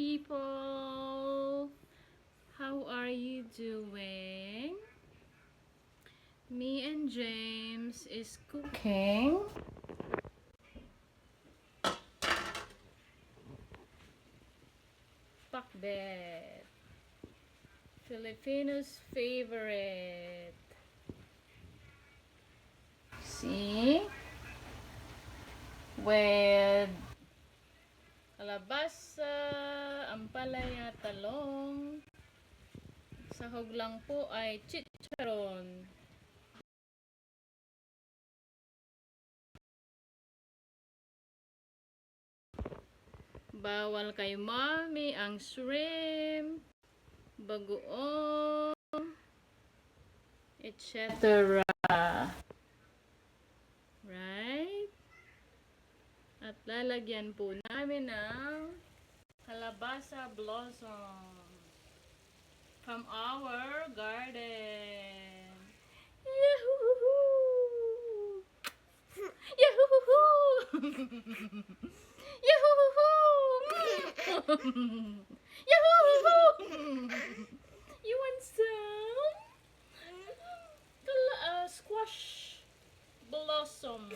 people. How are you doing? Me and James is cooking. Pakbet. Filipinos' favorite. See? With kalabasa, ampalaya, talong. Sahog lang po ay chicharon. Bawal kay mommy ang shrimp, bagoong, etc. Right? At lalagyan po namin ng kalabasa blossom from our garden. Yahoo! Yahoo! Yahoo! Yahoo! You want some? Squash blossom.